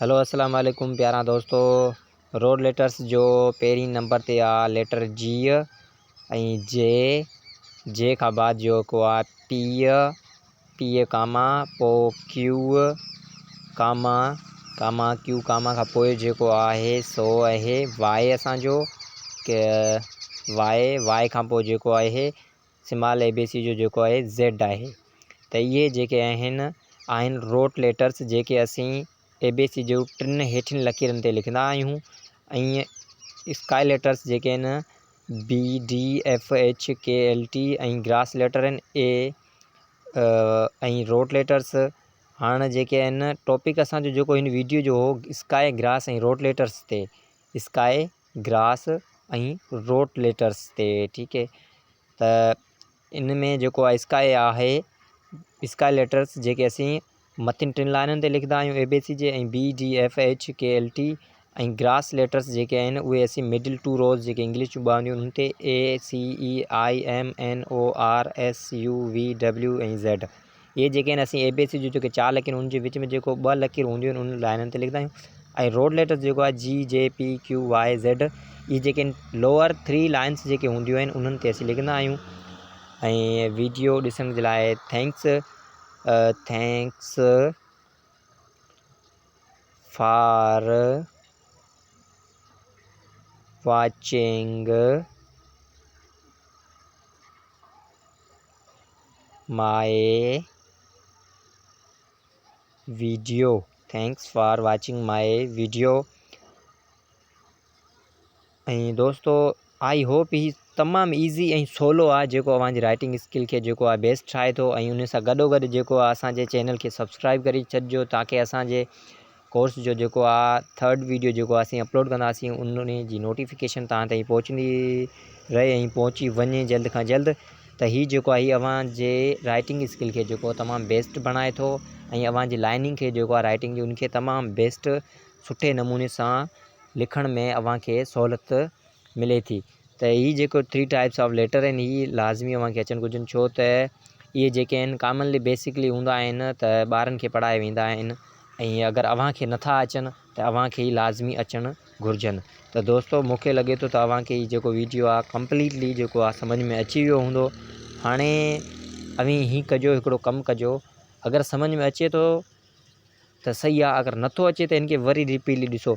Hello अस्सलाम वालेकुम प्यारा दोस्तों। रोड लेटर्स जो पहिरीं नंबर ते आहे लेटर जी ऐं जे खां बाद जेको आहे पी कामा पोइ क्यू कामा क्यू कामा खां पोइ जेको आहे सो आहे वाई असांजो वाई खां पोइ जेको आहे स्मॉल ABC जो जेको आहे ज़ेड आहे। त इहे जेके आहिनि रोड लेटर्स जेके असीं ABC जो टिनि हेठिन लकीरनि ते लिखंदा आहियूं। ऐं स्काई लेटर्स जेके आहिनि BDFHKLT ऐं ग्रास लेटर आहिनि ऐं रोड लेटर्स। हाणे जेके आहिनि टॉपिक असांजो जेको हिन वीडियो जो हो स्काई ग्रास ऐं रोड लेटर्स ते, स्काई ग्रास ऐं रोड लेटर्स ते, ठीकु है। त इन में जेको आहे स्काई आहे, स्काई लेटर्स जेके असीं मथिन टिनि लाइननि ते लिखंदा आहियूं ABC जे, ऐं BDFHKLT ऐं ग्रास लेटर्स जेके आहिनि उहे असीं मिडिल टू रोज़ जेके इंग्लिश जूं ॿ हूंदियूं हुन ते ACEIMNORSUVW ऐं Z। इहे जेके आहिनि असीं ABC जो जेके 4 लकीर उन जे विच में जेको 2 लकीर हूंदियूं आहिनि उन लाइननि ते लिखंदा आहियूं। ऐं रोड लेटर्स जेको आहे GJPQYZ, इहे जेके लोअर 3 लाइन्स जेके हूंदियूं आहिनि उन्हनि ते असीं लिखंदा आहियूं। ऐं वीडियो ॾिसण जे लाइ thanks for watching my video. Thanks for watching my video. ऐं दोस्तों आई होप ही तमामु ईज़ी ऐं सवलो आहे जेको अव्हांजी राइटिंग स्किल खे जेको आहे बेस्ट ठाहे थो। ऐं उन सां गॾोगॾु जेको आहे असांजे चैनल खे सब्सक्राइब करे छॾिजो ताकी असांजे कोर्स जो जेको आहे 3rd वीडियो जेको आहे असीं अपलोड कंदासीं उन जी नोटिफिकेशन तव्हां ताईं पहुचंदी रहे ऐं पहुची वञे जल्द खां जल्द। त हीउ जेको आहे अव्हांजे राइटिंग स्किल खे जेको तमामु बेस्ट बणाए थो ऐं अव्हांजी लाइनिंग खे जेको आहे राइटिंग जी उनखे तमामु बेस्ट सुठे नमूने सां लिखण में अव्हांखे सहूलियत मिले थी। त हीअ जेको 3 टाइप्स ऑफ लेटर आहिनि हीअ लाज़मी अव्हांखे अचणु घुरिजनि, छो त इहे जेके आहिनि कॉमनली बेसिकली हूंदा आहिनि त ॿारनि खे पढ़ाए वेंदा आहिनि। ऐं अगरि अव्हांखे नथा अचनि त अव्हांखे ई लाज़मी अचणु घुरिजनि। त दोस्तों मूंखे लॻे थो त अव्हांखे हीअ जेको वीडियो आहे कंप्लीटली जेको आहे सम्झ में अची वियो हूंदो। हाणे अव्हीं हीअं कजो, हिकिड़ो कमु कजो, अगरि सम्झ में अचे थो त सही आहे, अगरि नथो अचे त हिनखे वरी रिपीटली ॾिसो।